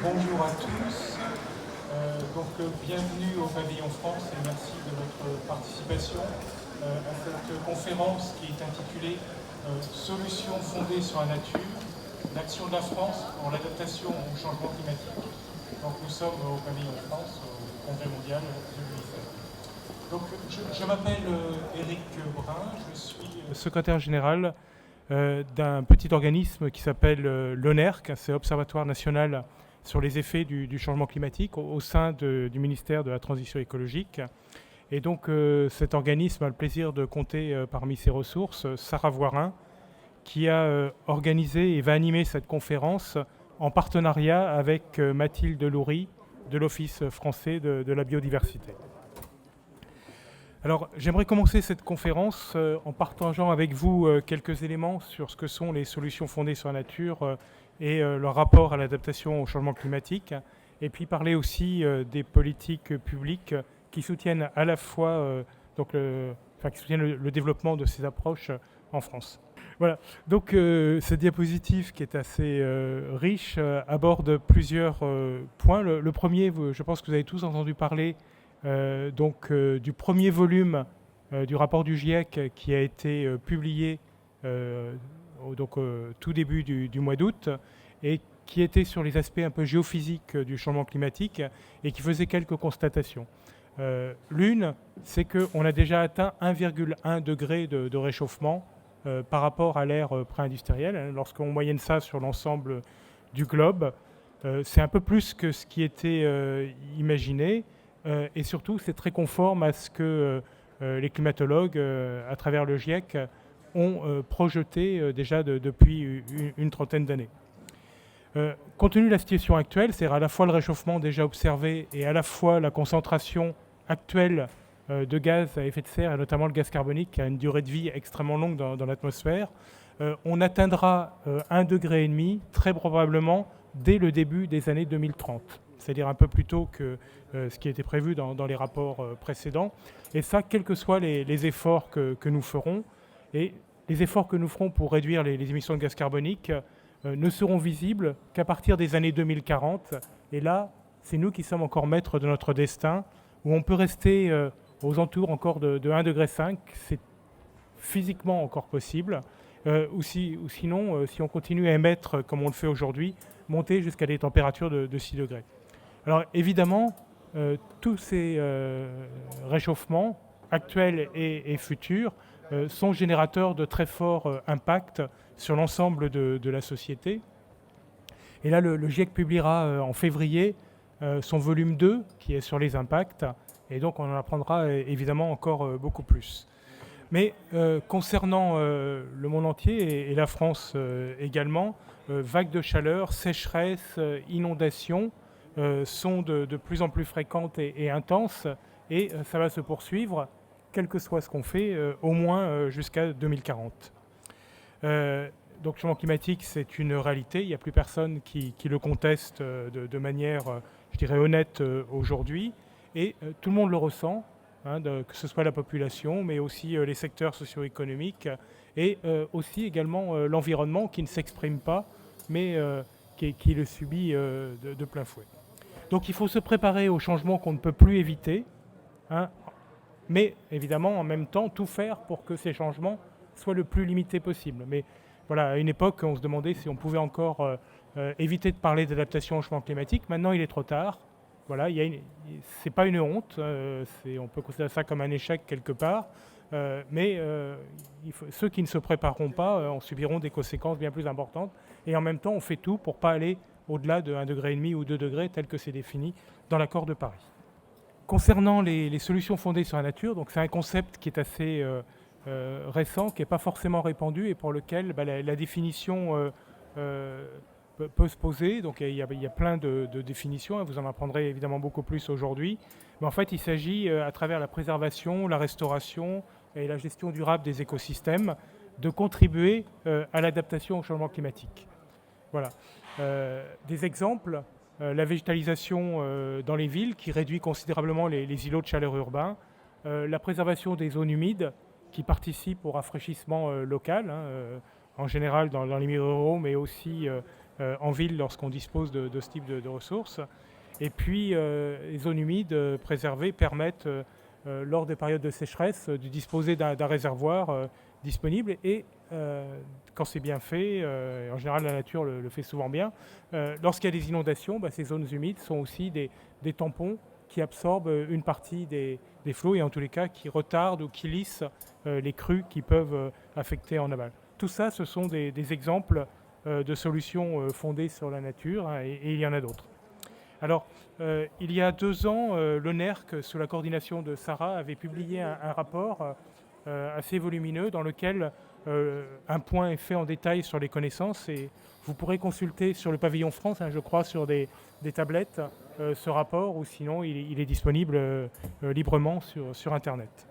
Bonjour à tous. Bienvenue au Pavillon France et merci de votre participation à cette conférence qui est intitulée Solutions fondées sur la nature, l'action de la France pour l'adaptation au changement climatique. Donc nous sommes au Pavillon France, au Congrès mondial de l'UICN. Donc je m'appelle Éric Brun, je suis secrétaire général d'un petit organisme qui s'appelle l'ONERC, c'est l'Observatoire national sur les effets du changement climatique au sein du ministère de la Transition écologique. Et donc cet organisme a le plaisir de compter parmi ses ressources Sarah Voirin, qui a organisé et va animer cette conférence en partenariat avec Mathilde Loury de l'Office français de la biodiversité. Alors, j'aimerais commencer cette conférence en partageant avec vous quelques éléments sur ce que sont les solutions fondées sur la nature et leur rapport à l'adaptation au changement climatique, et puis parler aussi des politiques publiques qui soutiennent à la fois qui soutiennent le développement de ces approches en France. Voilà, donc cette diapositive qui est assez riche aborde plusieurs points. Le premier, je pense que vous avez tous entendu parler du premier volume du rapport du GIEC qui a été publié tout début du mois d'août et qui était sur les aspects un peu géophysiques du changement climatique et qui faisait quelques constatations. L'une, c'est qu'on a déjà atteint 1,1 degré de réchauffement par rapport à l'ère pré-industrielle. Lorsqu'on moyenne ça sur l'ensemble du globe, c'est un peu plus que ce qui était imaginé. Et surtout, c'est très conforme à ce que les climatologues, à travers le GIEC, ont projeté déjà depuis une trentaine d'années. Compte tenu de la situation actuelle, c'est-à-dire à la fois le réchauffement déjà observé et à la fois la concentration actuelle de gaz à effet de serre, et notamment le gaz carbonique, qui a une durée de vie extrêmement longue dans l'atmosphère, on atteindra 1,5 degré très probablement dès le début des années 2030. C'est-à-dire un peu plus tôt que ce qui était prévu dans les rapports précédents. Et ça, quels que soient les efforts que nous ferons. Et les efforts que nous ferons pour réduire les émissions de gaz carbonique ne seront visibles qu'à partir des années 2040. Et là, c'est nous qui sommes encore maîtres de notre destin, où on peut rester aux alentours encore de 1,5 degré. C'est physiquement encore possible. Ou sinon, si on continue à émettre comme on le fait aujourd'hui, monter jusqu'à des températures de 6 degrés. Alors évidemment, tous ces réchauffements actuels et futurs sont générateurs de très forts impacts sur l'ensemble de la société. Et là, le GIEC publiera en février son volume 2, qui est sur les impacts, et donc on en apprendra évidemment encore beaucoup plus. Mais concernant le monde entier et la France également, vagues de chaleur, sécheresse, inondations, sont de plus en plus fréquentes et intenses, et ça va se poursuivre, quel que soit ce qu'on fait, au moins jusqu'à 2040. Donc le changement climatique, c'est une réalité, il n'y a plus personne qui le conteste de manière, je dirais, honnête aujourd'hui, et tout le monde le ressent, que ce soit la population, mais aussi les secteurs socio-économiques, et aussi également l'environnement qui ne s'exprime pas, mais qui le subit de plein fouet. Donc il faut se préparer aux changements qu'on ne peut plus éviter, mais évidemment en même temps tout faire pour que ces changements soient le plus limités possible. Mais voilà, à une époque on se demandait si on pouvait encore éviter de parler d'adaptation au changement climatique. Maintenant il est trop tard. Voilà, c'est pas une honte, on peut considérer ça comme un échec quelque part, mais ceux qui ne se prépareront pas en subiront des conséquences bien plus importantes. Et en même temps, on fait tout pour ne pas aller au-delà de 1,5 degré ou 2 degrés, tel que c'est défini dans l'accord de Paris. Concernant les solutions fondées sur la nature, donc c'est un concept qui est assez récent, qui n'est pas forcément répandu et pour lequel la définition peut se poser. Donc il y a plein de définitions, vous en apprendrez évidemment beaucoup plus aujourd'hui. Mais en fait, il s'agit, à travers la préservation, la restauration et la gestion durable des écosystèmes, de contribuer à l'adaptation au changement climatique. Voilà. Des exemples, la végétalisation dans les villes qui réduit considérablement les îlots de chaleur urbains, la préservation des zones humides qui participent au rafraîchissement local, en général dans les milieux ruraux, mais aussi en ville lorsqu'on dispose de ce type de ressources. Et puis, les zones humides préservées permettent, lors des périodes de sécheresse, de disposer d'un réservoir disponible. Et quand c'est bien fait, en général la nature le fait souvent bien, lorsqu'il y a des inondations, ces zones humides sont aussi des tampons qui absorbent une partie des flots et en tous les cas qui retardent ou qui lissent les crues qui peuvent affecter en aval. Tout ça, ce sont des exemples de solutions fondées sur la nature, hein, et il y en a d'autres. Alors, il y a 2 ans, l'ONERC, sous la coordination de Sarah, avait publié un rapport assez volumineux dans lequel un point est fait en détail sur les connaissances, et vous pourrez consulter sur le pavillon France, hein, je crois, sur des tablettes, ce rapport, ou sinon il est disponible librement sur Internet.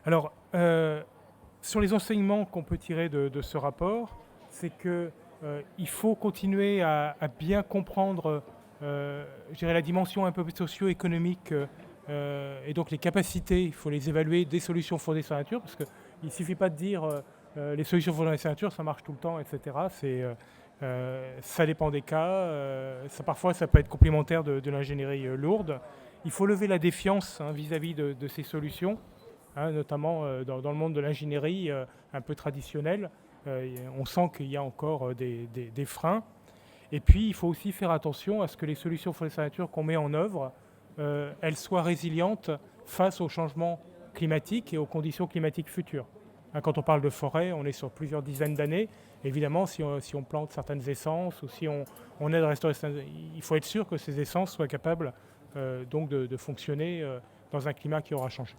Alors, sur les enseignements qu'on peut tirer de ce rapport, c'est qu'il faut continuer à bien comprendre je dirais la dimension un peu socio-économique et donc les capacités, il faut les évaluer des solutions fondées sur la nature, parce qu'il ne suffit pas de dire les solutions fondées sur la nature, ça marche tout le temps, etc. Ça dépend des cas, parfois ça peut être complémentaire de l'ingénierie lourde. Il faut lever la défiance, hein, vis-à-vis de ces solutions, hein, notamment dans le monde de l'ingénierie un peu traditionnel. On sent qu'il y a encore des freins. Et puis il faut aussi faire attention à ce que les solutions fondées sur la nature qu'on met en œuvre, elles soient résilientes face aux changements climatiques et aux conditions climatiques futures. Hein, quand on parle de forêt, on est sur plusieurs dizaines d'années. Évidemment, si on plante certaines essences ou si on aide à restaurer, il faut être sûr que ces essences soient capables donc de fonctionner dans un climat qui aura changé.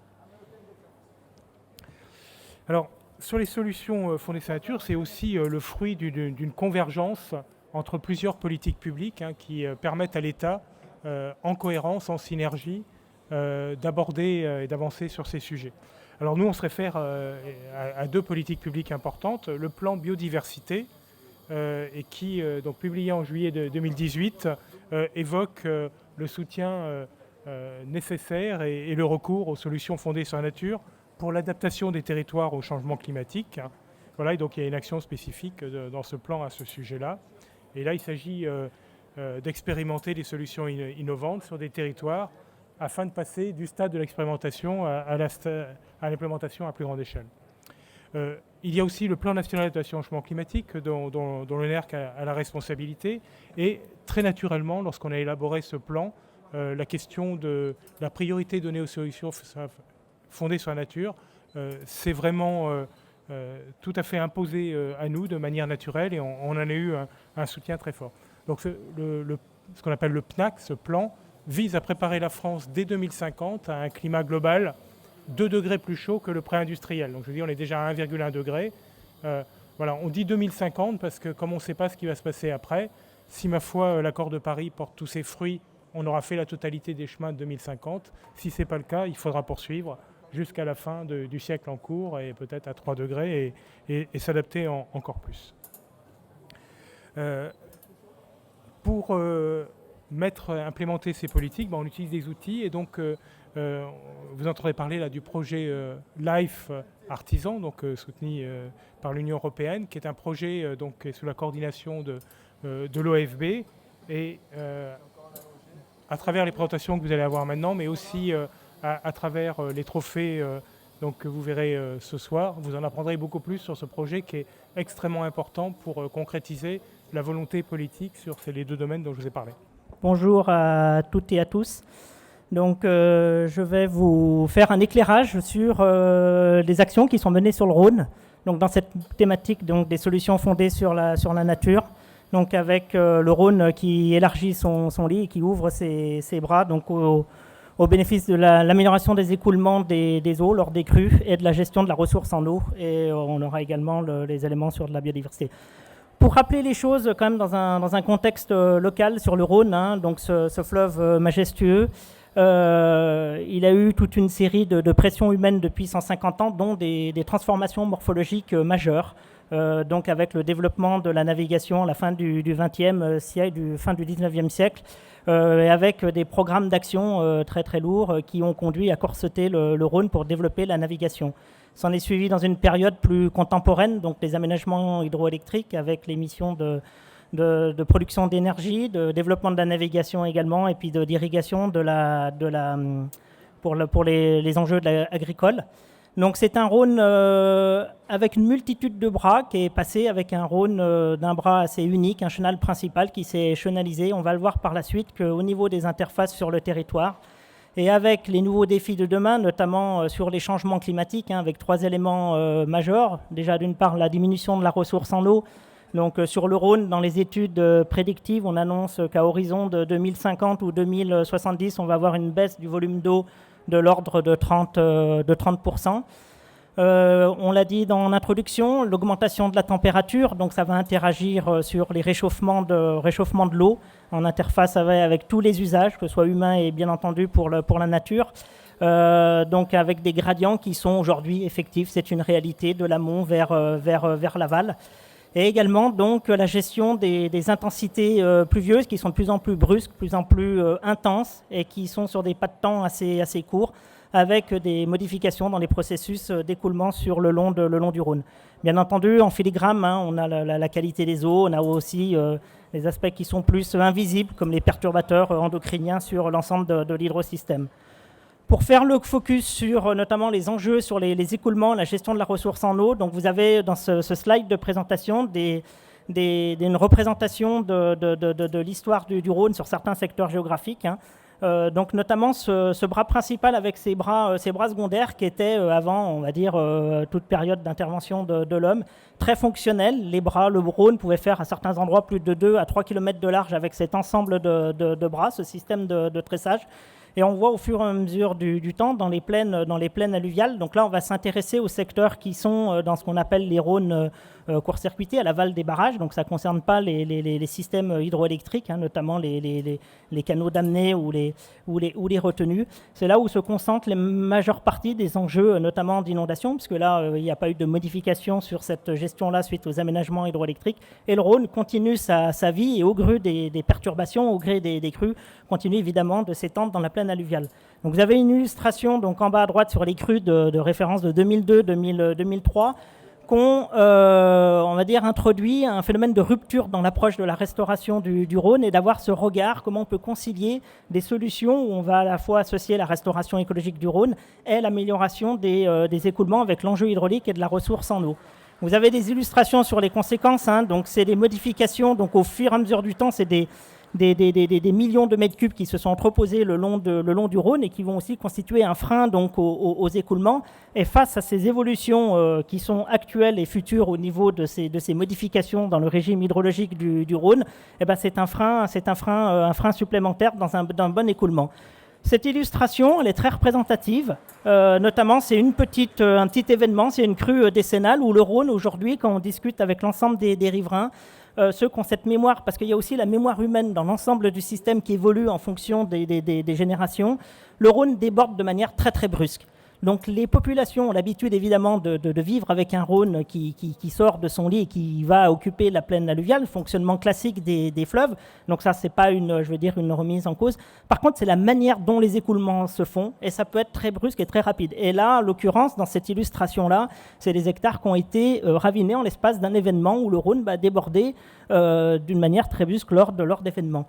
Alors, sur les solutions fondées sur la nature, c'est aussi le fruit d'une convergence entre plusieurs politiques publiques, hein, qui permettent à l'État, en cohérence, en synergie, d'aborder et d'avancer sur ces sujets. Alors nous, on se réfère à 2 politiques publiques importantes. Le plan biodiversité, et qui, donc publié en juillet 2018, évoque le soutien nécessaire et le recours aux solutions fondées sur la nature pour l'adaptation des territoires au changement climatique. Voilà, et donc il y a une action spécifique dans ce plan à ce sujet-là. Et là, il s'agit d'expérimenter des solutions innovantes sur des territoires afin de passer du stade de l'expérimentation à l'implémentation à plus grande échelle. Il y a aussi le plan national d'adaptation au changement climatique dont l'ONERC a la responsabilité. Et très naturellement, lorsqu'on a élaboré ce plan, la question de la priorité donnée aux solutions fondées sur la nature, c'est vraiment tout à fait imposé à nous de manière naturelle, et on en a eu un soutien très fort. Donc ce qu'on appelle le PNAC, ce plan, vise à préparer la France dès 2050 à un climat global 2 degrés plus chaud que le pré-industriel. Donc je dis, on est déjà à 1,1 degré. Voilà, on dit 2050 parce que comme on ne sait pas ce qui va se passer après, si ma foi l'accord de Paris porte tous ses fruits, on aura fait la totalité des chemins de 2050. Si ce n'est pas le cas, il faudra poursuivre jusqu'à la fin du siècle en cours, et peut-être à 3 degrés, et s'adapter encore plus. Pour implémenter ces politiques, on utilise des outils, et donc vous entendrez parler là du projet LIFE Artisan, donc soutenu par l'Union européenne, qui est un projet donc sous la coordination de l'OFB, et à travers les présentations que vous allez avoir maintenant, mais aussi à travers les trophées donc, que vous verrez ce soir, vous en apprendrez beaucoup plus sur ce projet qui est extrêmement important pour concrétiser la volonté politique sur les 2 domaines dont je vous ai parlé. Bonjour à toutes et à tous. Donc, je vais vous faire un éclairage sur les actions qui sont menées sur le Rhône. Donc, dans cette thématique, donc, des solutions fondées sur la nature. Donc, avec le Rhône qui élargit son lit et qui ouvre ses bras, donc au bénéfice de l'amélioration des écoulements des eaux lors des crues et de la gestion de la ressource en eau. Et on aura également les éléments sur de la biodiversité. Pour rappeler les choses quand même dans un contexte local sur le Rhône, hein, donc ce fleuve majestueux, il a eu toute une série de pressions humaines depuis 150 ans, dont des transformations morphologiques majeures. Donc avec le développement de la navigation à la fin du XXe siècle, fin du XIXe siècle, et avec des programmes d'action très très lourds qui ont conduit à corseter le Rhône pour développer la navigation. S'en est suivi dans une période plus contemporaine, donc les aménagements hydroélectriques avec les missions de production d'énergie, de développement de la navigation également, et puis d'irrigation pour les enjeux agricoles. Donc c'est un Rhône avec une multitude de bras qui est passé avec un Rhône d'un bras assez unique, un chenal principal qui s'est chenalisé. On va le voir par la suite qu'au niveau des interfaces sur le territoire, et avec les nouveaux défis de demain, notamment sur les changements climatiques, avec 3 éléments majeurs. Déjà, d'une part, la diminution de la ressource en eau. Donc, sur le Rhône, dans les études prédictives, on annonce qu'à horizon de 2050 ou 2070, on va avoir une baisse du volume d'eau de l'ordre de 30%. On l'a dit dans l'introduction, l'augmentation de la température, donc ça va interagir sur les réchauffements de l'eau en interface avec tous les usages, que ce soit humains et bien entendu pour la nature. Donc avec des gradients qui sont aujourd'hui effectifs, c'est une réalité de l'amont vers l'aval. Et également donc la gestion des intensités pluvieuses qui sont de plus en plus brusques, de plus en plus intenses et qui sont sur des pas de temps assez courts, avec des modifications dans les processus d'écoulement sur le long du Rhône. Bien entendu, en filigrane, on a la qualité des eaux, on a aussi les aspects qui sont plus invisibles, comme les perturbateurs endocriniens sur l'ensemble de l'hydrosystème. Pour faire le focus sur notamment les enjeux sur les écoulements, la gestion de la ressource en eau, donc vous avez dans ce slide de présentation une représentation de l'histoire du Rhône sur certains secteurs géographiques. Donc notamment ce bras principal avec ses bras secondaires qui étaient avant, on va dire, toute période d'intervention de l'homme, très fonctionnel. Le Rhône pouvait faire à certains endroits plus de 2 à 3 km de large avec cet ensemble de bras, ce système de tressage. Et on voit au fur et à mesure du temps dans les plaines alluviales. Donc là, on va s'intéresser aux secteurs qui sont dans ce qu'on appelle les Rhônes court-circuités à l'aval des barrages. Donc ça ne concerne pas les systèmes hydroélectriques, notamment les canaux d'amener ou les retenues. C'est là où se concentrent les majeures parties des enjeux, notamment d'inondation, puisque là, il n'y a pas eu de modification sur cette gestion-là suite aux aménagements hydroélectriques. Et le Rhône continue sa vie et au gré des perturbations, au gré des crues, continue évidemment de s'étendre dans la plaine alluviale. Donc vous avez une illustration donc en bas à droite sur les crues de référence de 2002-2003 qu'on, on va dire, introduit un phénomène de rupture dans l'approche de la restauration du Rhône et d'avoir ce regard, comment on peut concilier des solutions où on va à la fois associer la restauration écologique du Rhône et l'amélioration des écoulements avec l'enjeu hydraulique et de la ressource en eau. Vous avez des illustrations sur les conséquences, donc c'est des modifications, donc au fur et à mesure du temps, c'est des millions de mètres cubes qui se sont entreposés le long du Rhône et qui vont aussi constituer un frein donc aux écoulements. Et face à ces évolutions qui sont actuelles et futures au niveau de ces modifications dans le régime hydrologique du Rhône, c'est un frein supplémentaire dans un bon écoulement. Cette illustration, elle est très représentative. Notamment, c'est un petit événement, c'est une crue décennale où le Rhône, aujourd'hui, quand on discute avec l'ensemble des riverains, ceux qui ont cette mémoire, parce qu'il y a aussi la mémoire humaine dans l'ensemble du système qui évolue en fonction des générations, le Rhône déborde de manière très très brusque. Donc les populations ont l'habitude évidemment de vivre avec un Rhône qui sort de son lit et qui va occuper la plaine alluviale, le fonctionnement classique des fleuves. Donc ça, c'est pas une remise en cause. Par contre, c'est la manière dont les écoulements se font et ça peut être très brusque et très rapide. Et là, en l'occurrence, dans cette illustration-là, c'est des hectares qui ont été ravinés en l'espace d'un événement où le Rhône va déborder d'une manière très brusque lors d'événements.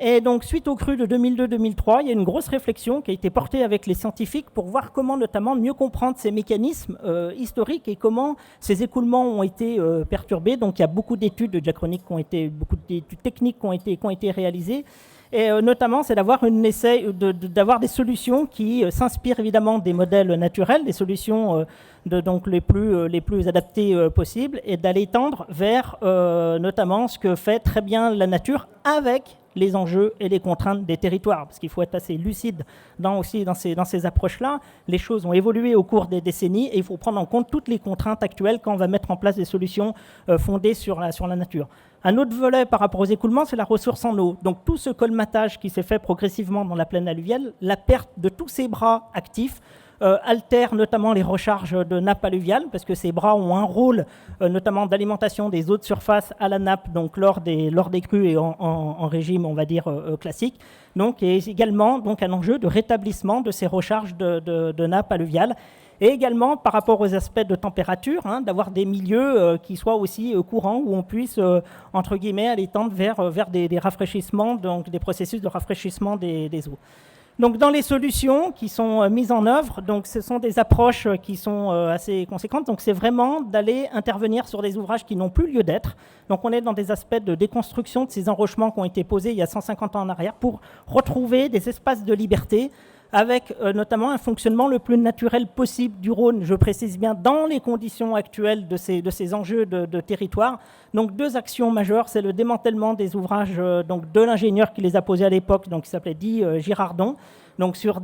Et donc, suite aux crues de 2002-2003, il y a une grosse réflexion qui a été portée avec les scientifiques pour voir comment, notamment, mieux comprendre ces mécanismes historiques et comment ces écoulements ont été perturbés. Donc, il y a beaucoup d'études diachroniques beaucoup d'études techniques qui ont été réalisées. Et notamment, c'est d'avoir d'avoir des solutions qui s'inspirent évidemment des modèles naturels, des solutions donc les plus adaptées possibles, et d'aller tendre vers notamment ce que fait très bien la nature avec les enjeux et les contraintes des territoires, parce qu'il faut être assez lucide dans ces approches-là. Les choses ont évolué au cours des décennies et il faut prendre en compte toutes les contraintes actuelles quand on va mettre en place des solutions fondées sur la nature. Un autre volet par rapport aux écoulements, c'est la ressource en eau. Donc tout ce colmatage qui s'est fait progressivement dans la plaine alluviale, la perte de tous ces bras actifs, altère notamment les recharges de nappes alluviales, parce que ces bras ont un rôle notamment d'alimentation des eaux de surface à la nappe, donc lors des crues et en régime, on va dire, classique. Donc, et également donc, un enjeu de rétablissement de ces recharges de nappes alluviales. et également par rapport aux aspects de température, hein, d'avoir des milieux qui soient aussi courants, où on puisse, entre guillemets, aller tendre vers des rafraîchissements, donc des processus de rafraîchissement des eaux. Donc, dans les solutions qui sont mises en œuvre, donc, ce sont des approches qui sont assez conséquentes. Donc, c'est vraiment d'aller intervenir sur des ouvrages qui n'ont plus lieu d'être. Donc, on est dans des aspects de déconstruction de ces enrochements qui ont été posés il y a 150 ans en arrière pour retrouver des espaces de liberté avec notamment un fonctionnement le plus naturel possible du Rhône, je précise bien, dans les conditions actuelles de ces enjeux de territoire. Donc, deux actions majeures, c'est le démantèlement des ouvrages donc, de l'ingénieur qui les a posés à l'époque, donc qui s'appelait Di Girardon, donc sur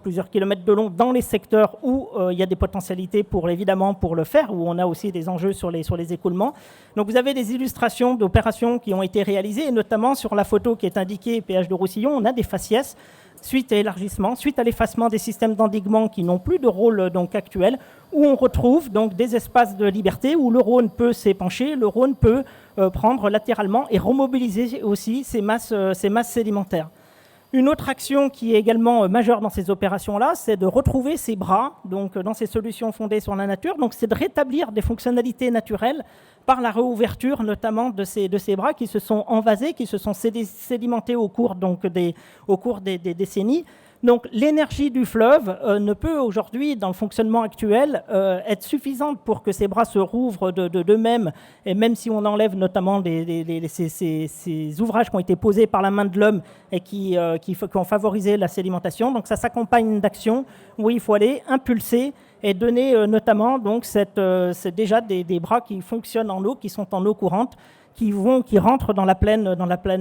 plusieurs kilomètres de long, dans les secteurs où il y a des potentialités évidemment pour le faire, où on a aussi des enjeux sur les écoulements. Donc, vous avez des illustrations d'opérations qui ont été réalisées, et notamment sur la photo qui est indiquée péage de Roussillon, on a des faciès suite à élargissement, suite à l'effacement des systèmes d'endiguement qui n'ont plus de rôle donc, actuel, où on retrouve donc, des espaces de liberté où le Rhône peut s'épancher, le Rhône peut prendre latéralement et remobiliser aussi ces masses sédimentaires. Une autre action qui est également majeure dans ces opérations-là, c'est de retrouver ces bras, donc dans ces solutions fondées sur la nature. Donc, c'est de rétablir des fonctionnalités naturelles par la réouverture notamment de ces bras qui se sont envasés, qui se sont sédimentés au cours des décennies. Donc l'énergie du fleuve ne peut aujourd'hui, dans le fonctionnement actuel, être suffisante pour que ces bras se rouvrent d'eux-mêmes, et même si on enlève notamment ces ouvrages qui ont été posés par la main de l'homme et qui ont favorisé la sédimentation. Donc ça s'accompagne d'actions où il faut aller impulser et donner notamment donc c'est déjà des bras qui fonctionnent en eau, qui sont en eau courante, qui rentrent dans la plaine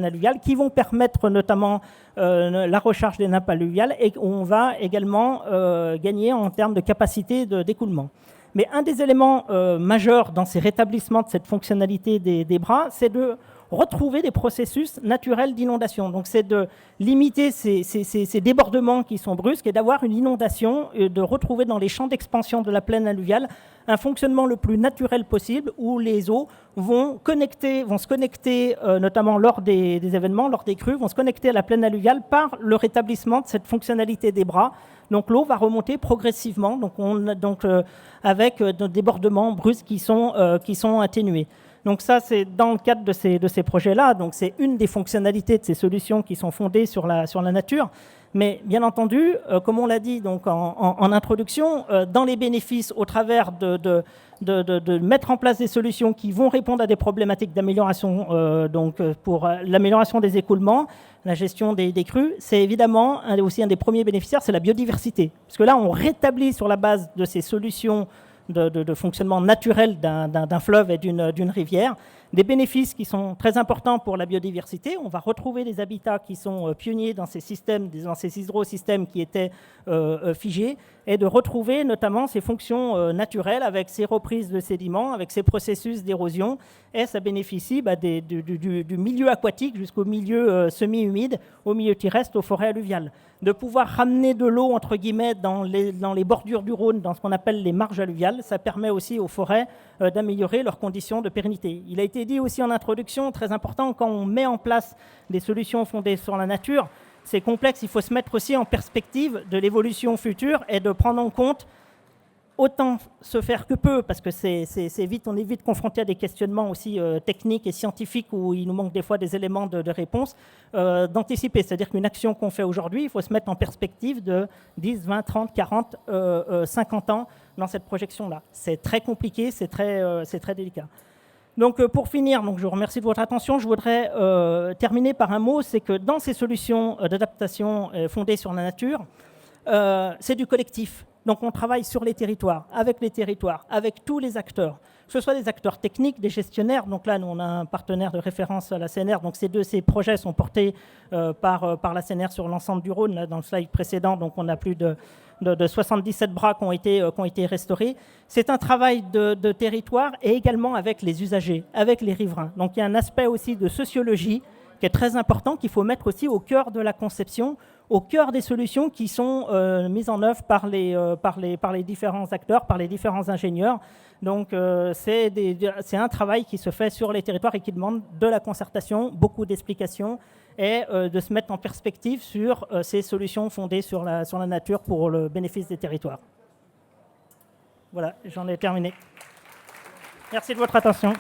alluviale, qui vont permettre notamment la recharge des nappes alluviales, et on va également gagner en termes de capacité d'écoulement. Mais un des éléments majeurs dans ces rétablissements de cette fonctionnalité des bras, c'est de retrouver des processus naturels d'inondation. Donc c'est de limiter ces débordements qui sont brusques et d'avoir une inondation, de retrouver dans les champs d'expansion de la plaine alluviale un fonctionnement le plus naturel possible où les eaux vont se connecter, notamment lors des événements, lors des crues, vont se connecter à la plaine alluviale par le rétablissement de cette fonctionnalité des bras. Donc l'eau va remonter progressivement, avec des débordements brusques qui sont atténués. Donc ça, c'est dans le cadre de ces projets-là. Donc c'est une des fonctionnalités de ces solutions qui sont fondées sur la nature. Mais bien entendu, comme on l'a dit donc en introduction, dans les bénéfices au travers de mettre en place des solutions qui vont répondre à des problématiques d'amélioration, pour l'amélioration des écoulements, la gestion des crues, c'est évidemment aussi un des premiers bénéficiaires, c'est la biodiversité. Parce que là, on rétablit sur la base de ces solutions de fonctionnement naturel d'un fleuve et d'une rivière, des bénéfices qui sont très importants pour la biodiversité. On va retrouver des habitats qui sont pionniers dans ces systèmes, dans ces hydrosystèmes qui étaient figés, et de retrouver notamment ces fonctions naturelles avec ces reprises de sédiments, avec ces processus d'érosion, et ça bénéficie du milieu aquatique jusqu'au milieu semi-humide, au milieu terrestre, aux forêts alluviales. De pouvoir ramener de l'eau, entre guillemets, dans les bordures du Rhône, dans ce qu'on appelle les marges alluviales, ça permet aussi aux forêts d'améliorer leurs conditions de pérennité. Il a été dit aussi en introduction, très important, quand on met en place des solutions fondées sur la nature, c'est complexe, il faut se mettre aussi en perspective de l'évolution future et de prendre en compte autant se faire que peu, parce que on est vite confronté à des questionnements aussi techniques et scientifiques où il nous manque des fois des éléments de réponse, d'anticiper. C'est-à-dire qu'une action qu'on fait aujourd'hui, il faut se mettre en perspective de 10, 20, 30, 40, 50 ans dans cette projection-là. C'est très compliqué, c'est très délicat. Donc pour finir, je vous remercie de votre attention. Je voudrais terminer par un mot, c'est que dans ces solutions d'adaptation fondées sur la nature, c'est du collectif. Donc on travaille sur les territoires, avec tous les acteurs, que ce soit des acteurs techniques, des gestionnaires. Donc là, nous, on a un partenaire de référence à la CNR. Donc ces projets sont portés par la CNR sur l'ensemble du Rhône. Là, dans le slide précédent, donc on a plus de 77 bras qui ont été restaurés. C'est un travail de territoire et également avec les usagers, avec les riverains. Donc il y a un aspect aussi de sociologie qui est très important, qu'il faut mettre aussi au cœur de la conception, au cœur des solutions qui sont mises en œuvre par les différents acteurs, par les différents ingénieurs. Donc c'est un travail qui se fait sur les territoires et qui demande de la concertation, beaucoup d'explications et de se mettre en perspective sur ces solutions fondées sur la nature pour le bénéfice des territoires. Voilà, j'en ai terminé. Merci de votre attention.